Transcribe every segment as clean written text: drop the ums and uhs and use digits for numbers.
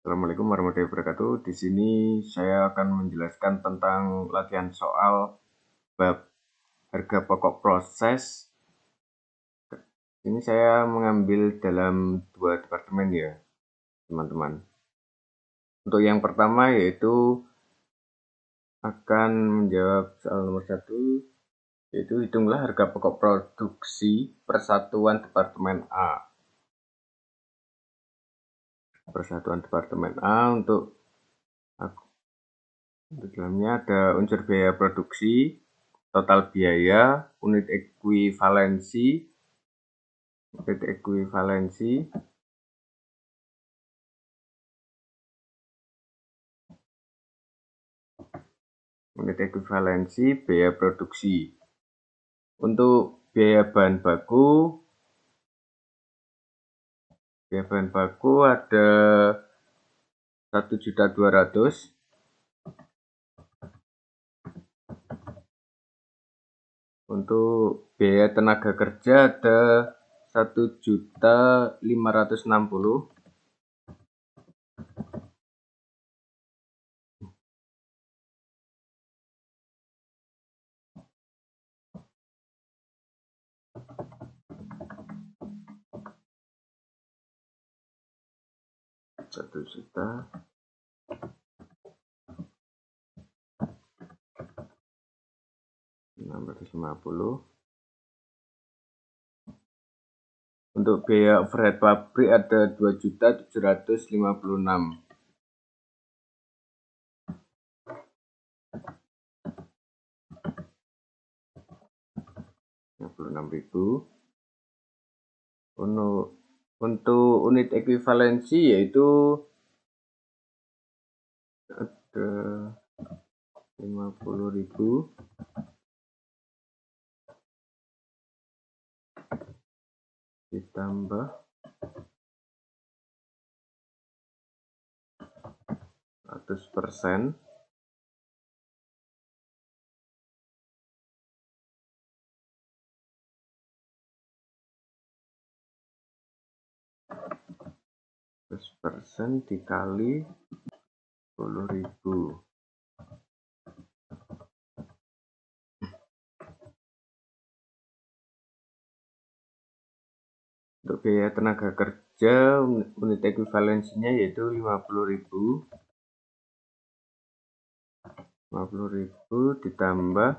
Assalamualaikum warahmatullahi wabarakatuh. Di sini saya akan menjelaskan tentang latihan soal bab harga pokok proses. Ini saya mengambil dalam dua departemen ya, teman-teman. Untuk yang pertama yaitu akan menjawab soal nomor 1, yaitu hitunglah harga pokok produksi Persatuan Departemen A. Persatuan Departemen A untuk dalamnya ada unsur biaya produksi, total biaya, unit ekuivalensi, biaya produksi. Untuk biaya bahan baku ada 1.200.000. Untuk biaya tenaga kerja ada 1.560.000. Untuk biaya overhead pabrik ada 2.756.000. Untuk unit ekuivalensi yaitu ada 50.000 ditambah 100%. Dikali 10.000. Untuk biaya tenaga kerja unit ekuivalensinya yaitu 50.000. 50.000 ditambah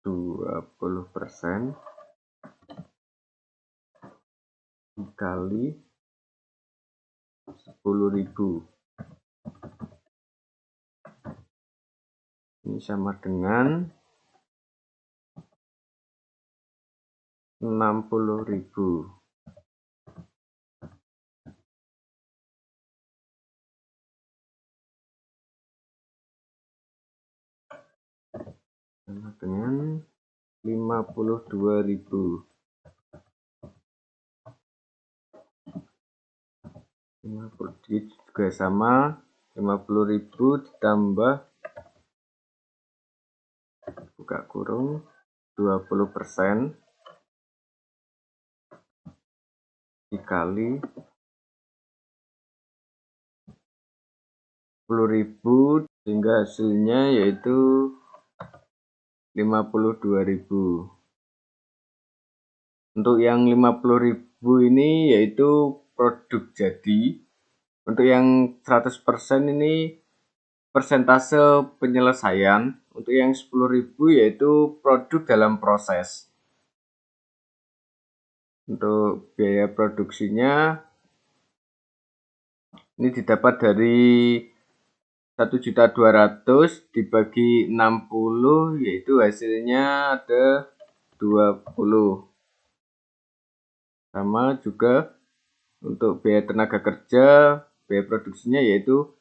20% dikali 10.000. Ini sama dengan 60.000. Sama dengan 52.000. 50 juga sama, 50.000 ditambah buka kurung 20% dikali 10.000 sehingga hasilnya yaitu 52.000. Untuk yang 50.000 ini yaitu produk jadi. Untuk yang 100% ini persentase penyelesaian. Untuk yang 10.000 yaitu produk dalam proses. Untuk biaya produksinya ini didapat dari 1.200.000 dibagi 60 yaitu hasilnya ada 20. Sama juga untuk biaya tenaga kerja, biaya produksinya yaitu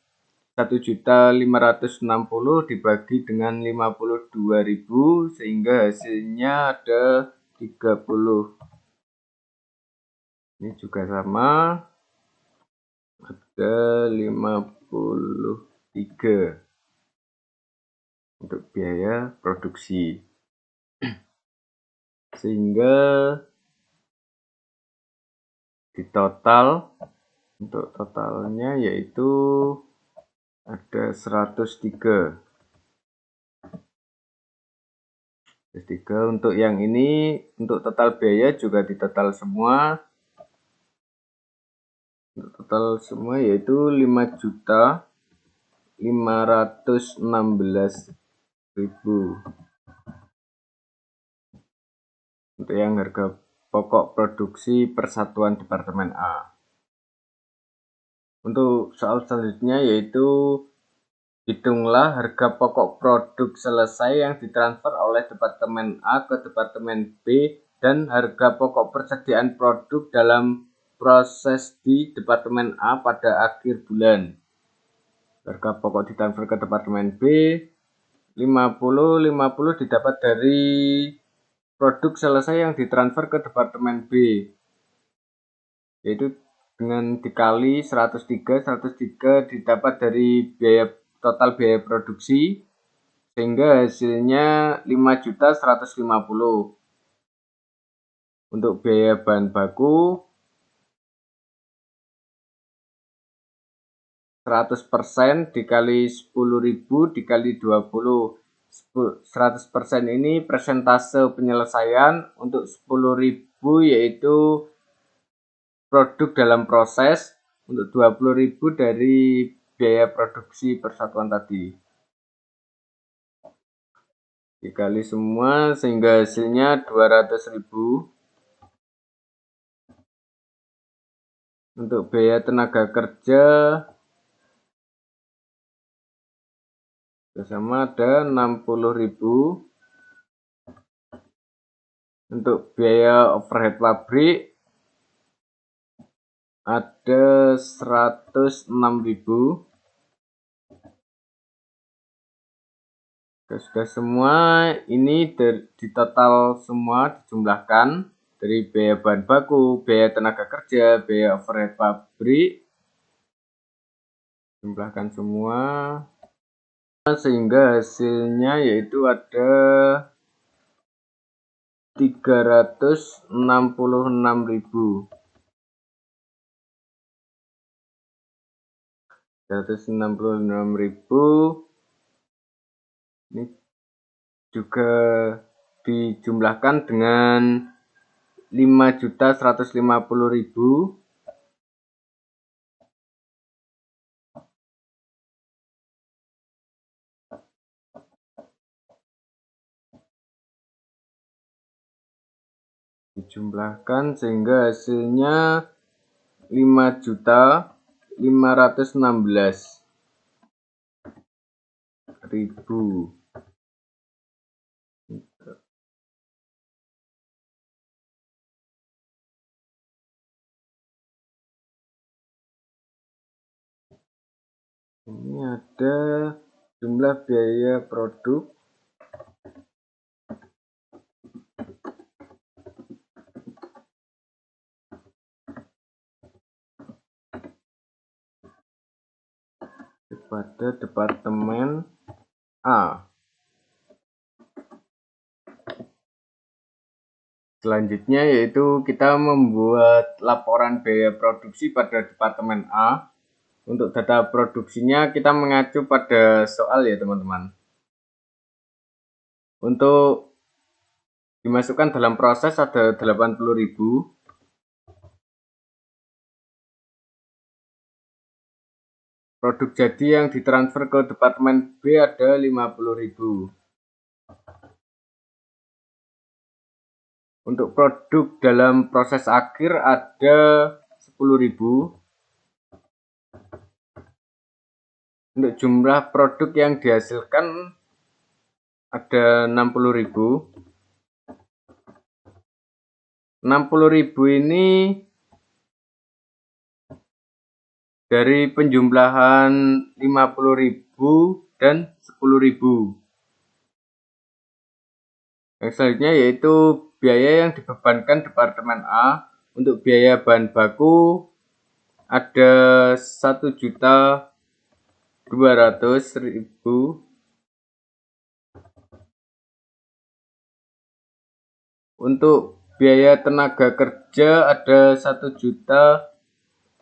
1.560.000 dibagi dengan 52.000 sehingga hasilnya ada 30. Ini juga sama, ada 53 untuk biaya produksi. Sehingga di total, untuk totalnya yaitu ada 103. Untuk yang ini, untuk total biaya juga di total semua. Untuk total semua yaitu 5.516.000. Untuk yang harga pokok produksi persatuan Departemen A. Untuk soal selanjutnya yaitu hitunglah harga pokok produk selesai yang ditransfer oleh Departemen A ke Departemen B dan harga pokok persediaan produk dalam proses di Departemen A pada akhir bulan. Harga pokok ditransfer ke Departemen B 50 didapat dari produk selesai yang ditransfer ke Departemen B, yaitu dengan dikali 103 didapat dari total biaya produksi, sehingga hasilnya 5.150.000. Untuk biaya bahan baku 100% dikali 10.000 dikali 20. 100% ini persentase penyelesaian. Untuk 10.000 yaitu produk dalam proses. Untuk 20.000 dari biaya produksi persatuan tadi. Dikali semua sehingga hasilnya 200.000. Untuk biaya tenaga kerja sama ada 60.000. Untuk biaya overhead pabrik ada 106.000. Sudah semua ini di total semua dijumlahkan dari biaya bahan baku, biaya tenaga kerja, biaya overhead pabrik, jumlahkan semua sehingga hasilnya yaitu ada 366.000. 366.000 ini juga dijumlahkan dengan 5.150.000. Dijumlahkan sehingga hasilnya 5.516.000. Ini ada jumlah biaya produk pada Departemen A. Selanjutnya yaitu kita membuat laporan biaya produksi pada Departemen A. Untuk data produksinya kita mengacu pada soal ya teman-teman. Untuk dimasukkan dalam proses ada 80.000. Produk jadi yang ditransfer ke Departemen B ada 50.000. Untuk produk dalam proses akhir ada 10.000. Untuk jumlah produk yang dihasilkan ada 60.000. 60.000 ini dari penjumlahan 50.000 dan 10.000. Yang selanjutnya yaitu biaya yang dibebankan Departemen A. Untuk biaya bahan baku ada 1.200.000. Untuk biaya tenaga kerja ada 1.560.000.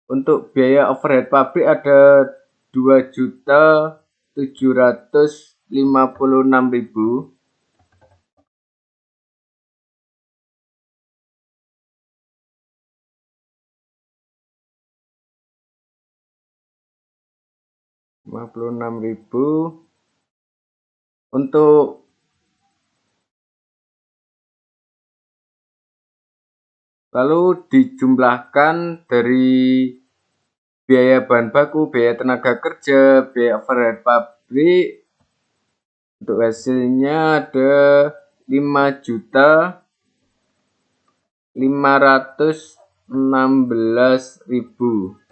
Untuk biaya overhead pabrik ada 2.756.000. Untuk lalu dijumlahkan dari biaya bahan baku, biaya tenaga kerja, biaya overhead pabrik. Untuk hasilnya ada 5.516.000.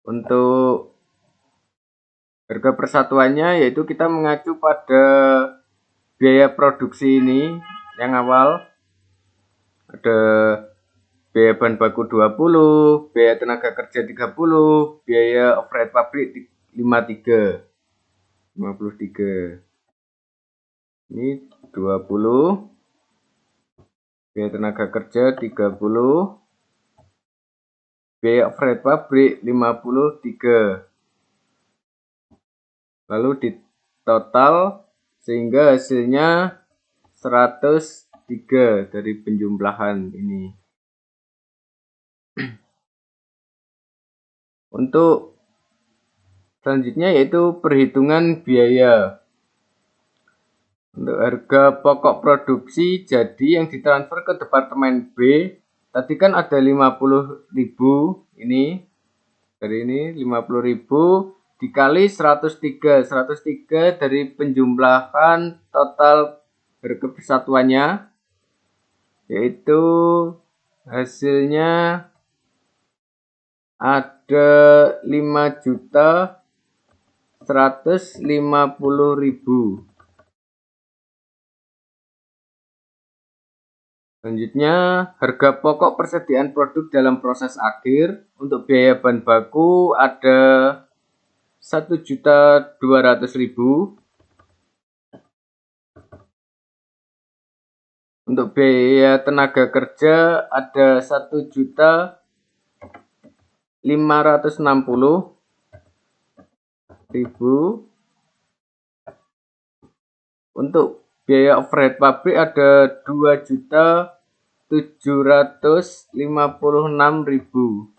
Untuk harga persatuannya yaitu kita mengacu pada biaya produksi ini yang awal ada biaya bahan baku 20, biaya tenaga kerja 30, biaya overhead pabrik 53. Ini 20, biaya tenaga kerja 30, biaya overhead pabrik 53. Lalu di total sehingga hasilnya 103 dari penjumlahan ini. Untuk selanjutnya yaitu perhitungan biaya. Untuk harga pokok produksi jadi yang ditransfer ke departemen B, tadi kan ada 50.000 ini. Dari ini 50.000 dikali 103. 103 dari penjumlahan total harga persatuannya yaitu hasilnya ada 5.150.000. Selanjutnya, harga pokok persediaan produk dalam proses akhir. Untuk biaya bahan baku ada 1.200.000. Untuk biaya tenaga kerja ada 1.560.000. Untuk biaya overhead pabrik ada 2.756.000.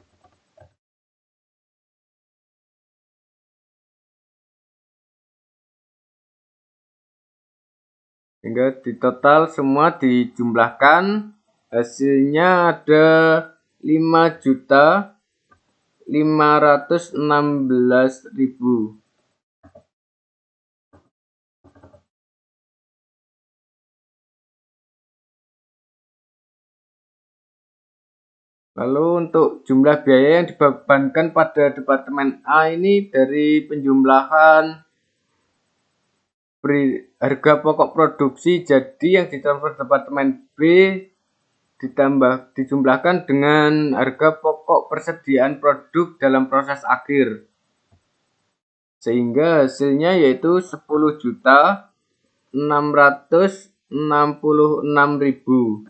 Sehingga di total semua dijumlahkan hasilnya ada 5.516.000. Lalu untuk jumlah biaya yang dibebankan pada Departemen A ini dari penjumlahan harga pokok produksi jadi yang ditransfer Departemen B dijumlahkan dengan harga pokok persediaan produk dalam proses akhir. Sehingga hasilnya yaitu 10.666.000.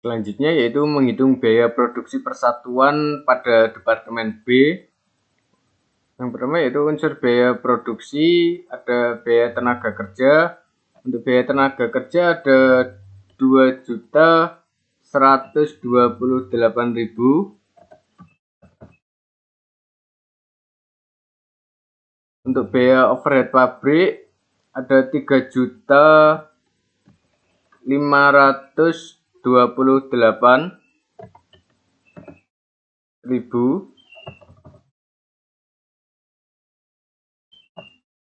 Selanjutnya yaitu menghitung biaya produksi persatuan pada Departemen B. Yang pertama yaitu unsur biaya produksi, ada biaya tenaga kerja. Untuk biaya tenaga kerja ada 2.128.000. Untuk biaya overhead pabrik ada 3.528.000.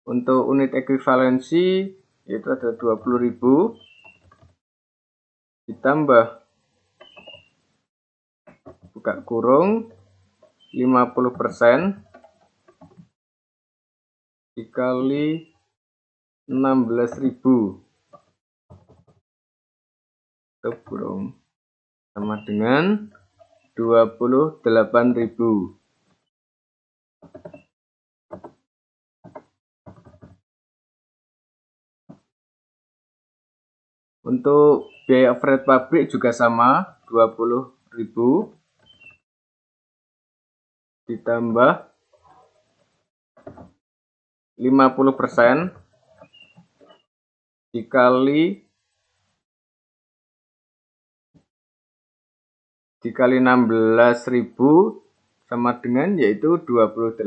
Untuk unit ekuivalensi yaitu ada 20.000 ditambah buka kurung 50% dikali 16.000 tutup kurung sama dengan 28.000. Untuk biaya overhead pabrik juga sama, 20.000 ditambah 50% dikali 16.000 sama dengan yaitu 28.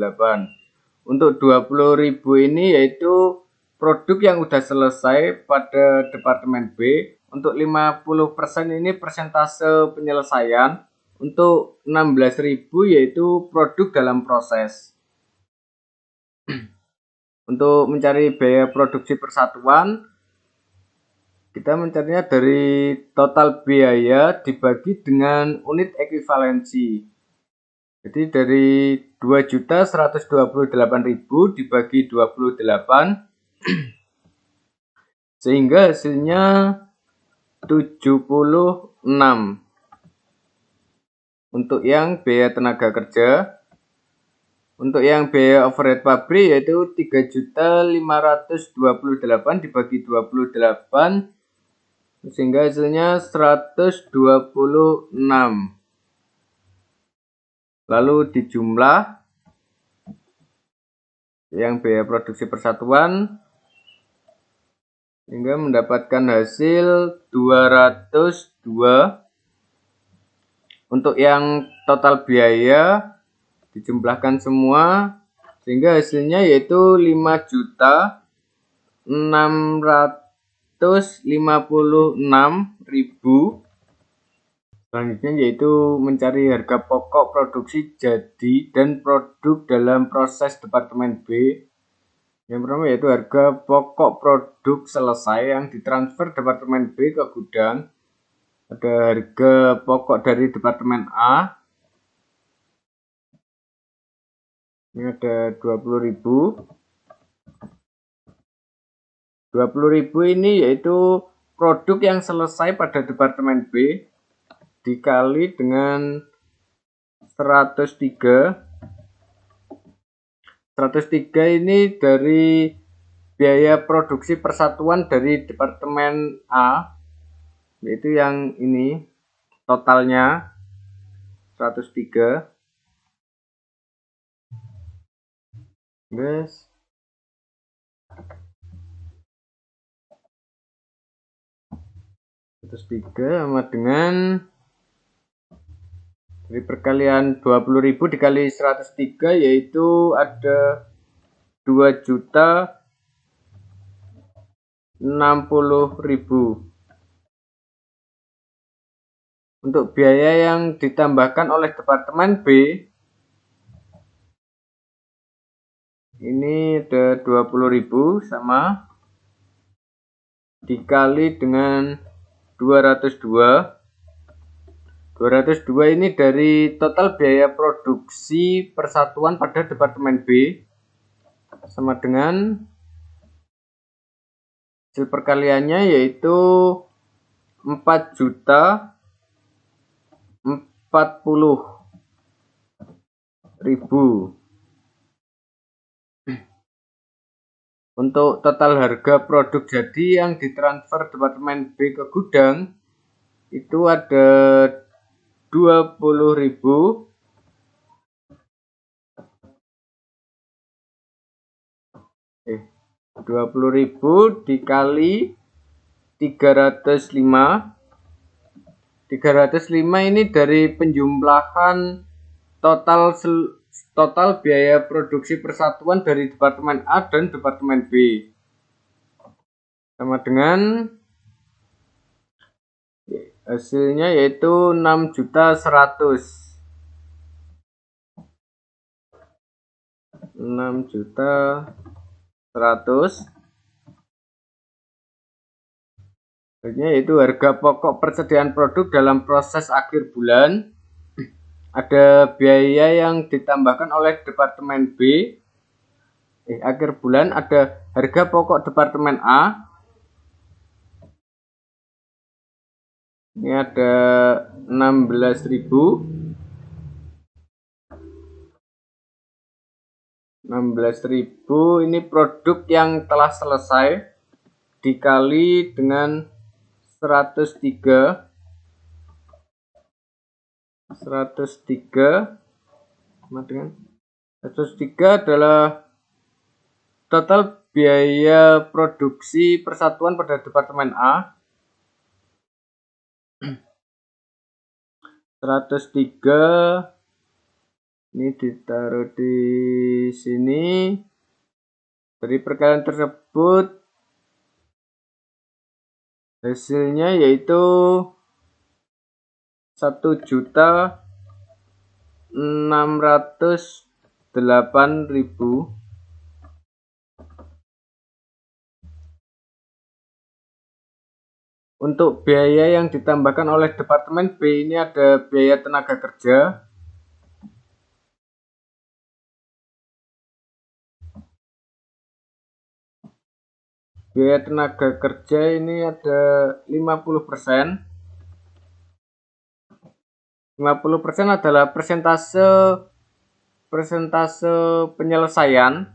Untuk 20.000 ini yaitu produk yang udah selesai pada departemen B. Untuk 50% ini persentase penyelesaian. Untuk 16.000 yaitu produk dalam proses. Untuk mencari biaya produksi persatuan, kita mencarinya dari total biaya dibagi dengan unit ekuivalensi. Jadi dari 2.128.000 dibagi 28 sehingga hasilnya 76. Untuk yang biaya tenaga kerja, untuk yang biaya overhead pabrik yaitu 3.528 dibagi 28 sehingga hasilnya 126. Lalu dijumlah yang biaya produksi persatuan hingga mendapatkan hasil 202. Untuk yang total biaya dijumlahkan semua sehingga hasilnya yaitu 5.656.000. Selanjutnya yaitu mencari harga pokok produksi jadi dan produk dalam proses departemen B. Yang pertama yaitu harga pokok produk selesai yang ditransfer departemen B ke gudang. Ada harga pokok dari departemen A. Ini ada 20.000. 20.000 ini yaitu produk yang selesai pada departemen B dikali dengan 103. 103 ini dari biaya produksi persatuan dari departemen A, yaitu yang ini totalnya 103. Guys, 103 sama dengan dari perkalian 20.000 dikali 103 yaitu ada 2.060.000. Untuk biaya yang ditambahkan oleh departemen B ini ada 20.000 sama dikali dengan 202. 202 ini dari total biaya produksi persatuan pada departemen B sama dengan hasil perkaliannya yaitu 4.040.000. Untuk total harga produk jadi yang ditransfer departemen B ke gudang itu ada 20.000 dikali 305. 305 ini dari penjumlahan total biaya produksi persatuan dari departemen A dan departemen B sama dengan hasilnya yaitu 6.100.000. 6.100.000 yaitu harga pokok persediaan produk dalam proses akhir bulan. Ada biaya yang ditambahkan oleh departemen B. Akhir bulan ada harga pokok departemen A. Ini ada 16.000 16.000 ini produk yang telah selesai dikali dengan 103 sama dengan 103 adalah total biaya produksi persatuan pada Departemen A. 103 ini ditaruh di sini. Dari perkalian tersebut hasilnya yaitu 1.608.000. Untuk biaya yang ditambahkan oleh Departemen B ini ada biaya tenaga kerja. Biaya tenaga kerja ini ada 50%. 50% adalah persentase penyelesaian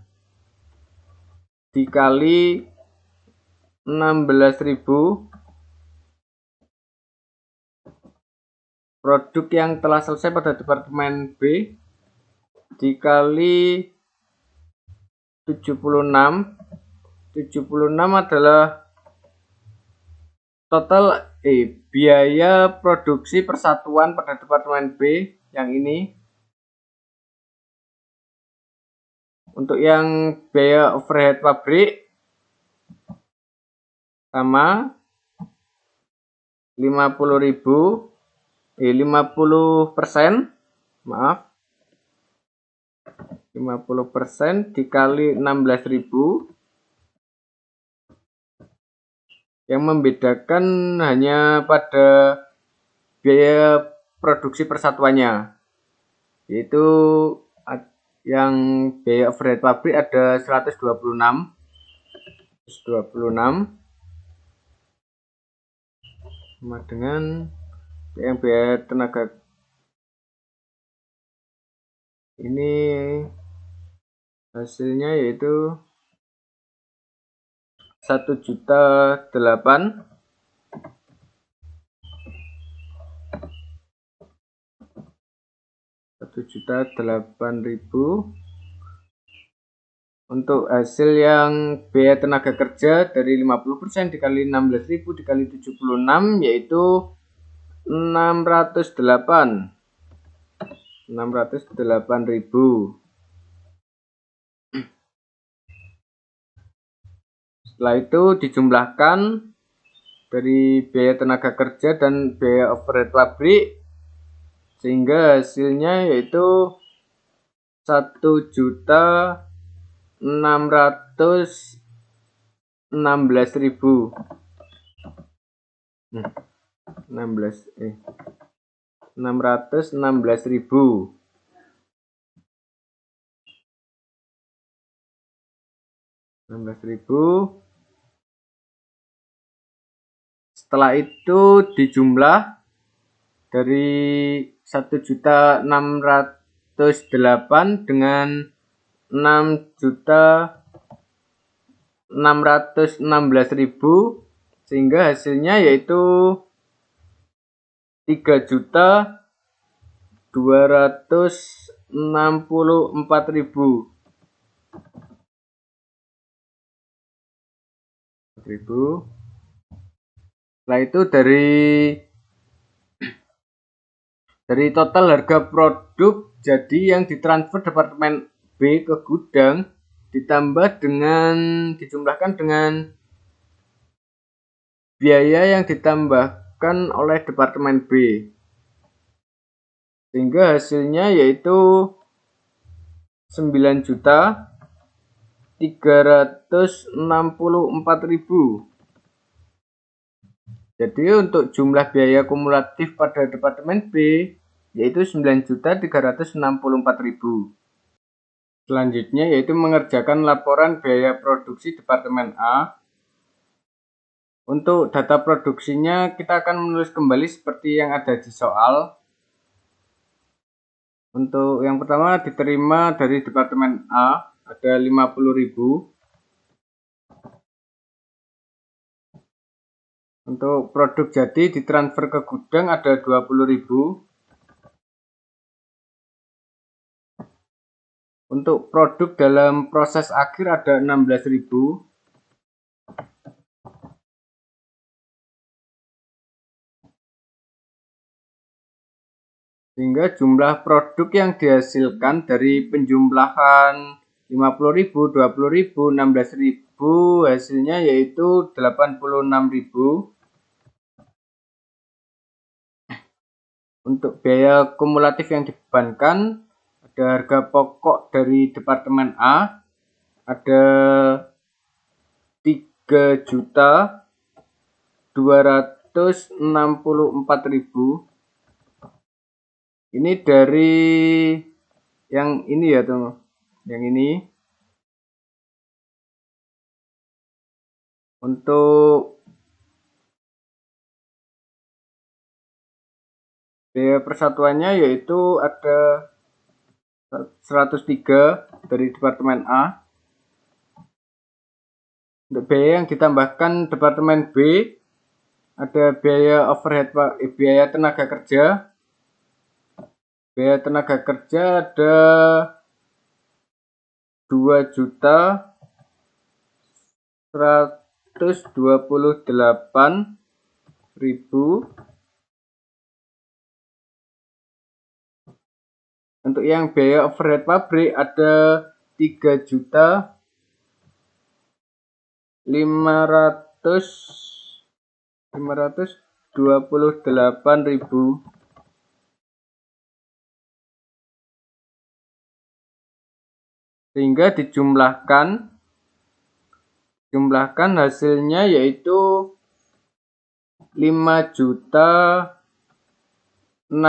dikali 16.000 produk yang telah selesai pada Departemen B dikali 76. 76 adalah total biaya produksi persatuan pada Departemen B yang ini. Untuk yang biaya overhead pabrik sama 50% maaf 50% dikali 16.000. Yang membedakan hanya pada biaya produksi persatuannya, yaitu yang biaya overhead pabrik ada 126 sama dengan yang biaya tenaga ini hasilnya yaitu 1.800.000. Untuk hasil yang biaya tenaga kerja dari 50% dikali 16.000 dikali 76 yaitu 608.000. Setelah itu dijumlahkan dari biaya tenaga kerja dan biaya overhead pabrik sehingga hasilnya yaitu 1.616.000. 616.000. Setelah itu dijumlah dari 1.608 dengan 6.616.000 sehingga hasilnya yaitu 3.264.000. Setelah itu dari total harga produk jadi yang ditransfer Departemen B ke gudang dijumlahkan dengan biaya yang ditambahkan oleh Departemen B sehingga hasilnya yaitu 9.364.000. Jadi untuk jumlah biaya kumulatif pada Departemen B yaitu 9.364.000. Selanjutnya yaitu mengerjakan laporan biaya produksi Departemen A. Untuk data produksinya kita akan menulis kembali seperti yang ada di soal. Untuk yang pertama diterima dari Departemen A ada 50.000. Untuk produk jadi ditransfer ke gudang ada 20.000. Untuk produk dalam proses akhir ada 16.000. Sehingga jumlah produk yang dihasilkan dari penjumlahan 50.000, 20.000, 16.000 hasilnya yaitu 86.000. Untuk biaya kumulatif yang dibebankan ada harga pokok dari Departemen A ada 3.264.000. Ini dari yang ini ya teman, yang ini. Untuk biaya persatuannya yaitu ada 103 dari Departemen A. Untuk biaya yang ditambahkan Departemen B ada biaya overhead, biaya tenaga kerja. Biaya tenaga kerja ada 2.128.000. Untuk yang biaya overhead pabrik ada 3.528.000. Sehingga dijumlahkan hasilnya yaitu 5.656.000.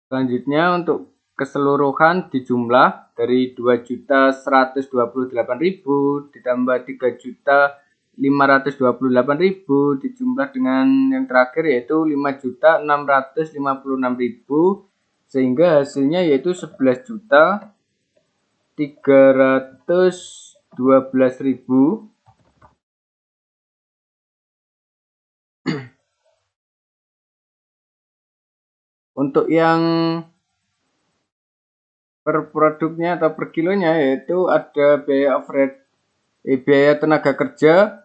Selanjutnya untuk keseluruhan dijumlah dari 2.128.000 ditambah 3.528.000 dijumlah dengan yang terakhir yaitu 5.656.000 sehingga hasilnya yaitu 11.312.000. Untuk yang per produknya atau per kilonya yaitu ada biaya overhead, biaya tenaga kerja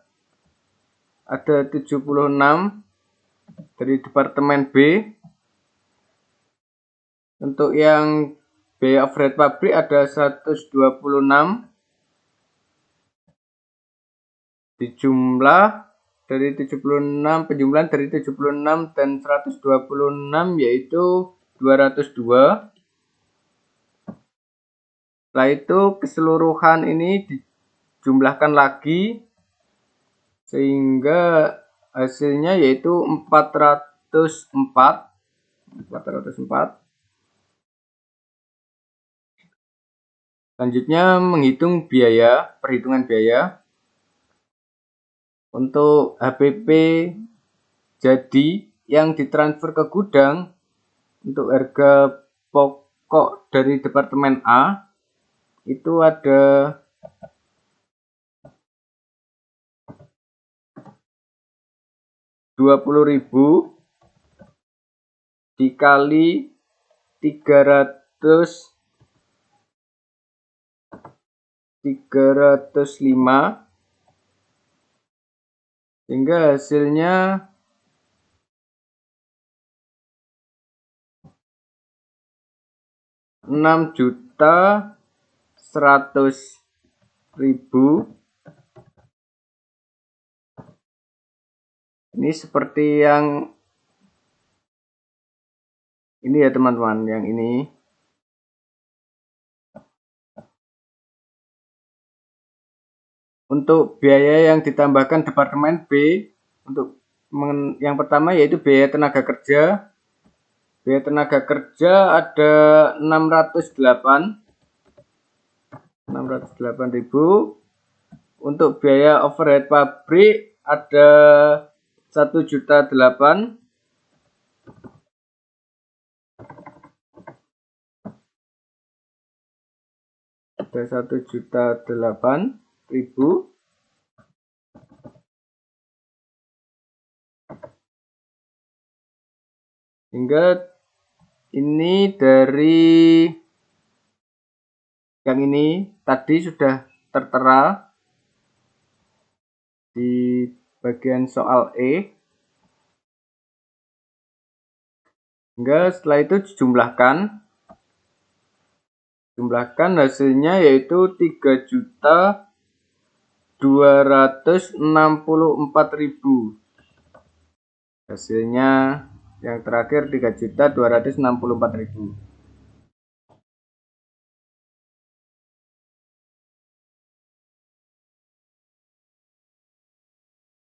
ada 76 dari Departemen B. Untuk yang biaya overhead pabrik ada 126 dijumlah dari 76, penjumlahan dari 76 dan 126 yaitu 202. Setelah itu keseluruhan ini dijumlahkan lagi sehingga hasilnya yaitu 404. Selanjutnya menghitung biaya, perhitungan biaya. Untuk HPP jadi yang ditransfer ke gudang untuk harga pokok dari Departemen A itu ada 20.000 dikali 305 sehingga hasilnya 6.100.000. Ini seperti yang ini ya teman-teman, yang ini. Untuk biaya yang ditambahkan Departemen B untuk yang pertama yaitu biaya tenaga kerja. Biaya tenaga kerja ada 608.000. Untuk biaya overhead pabrik ada 1.800.000. Ada 1.800.000. Hingga ini dari yang ini tadi sudah tertera di bagian soal E. Hingga setelah itu dijumlahkan. Hasilnya yaitu 3.264.000. Hasilnya yang terakhir 3.264.000.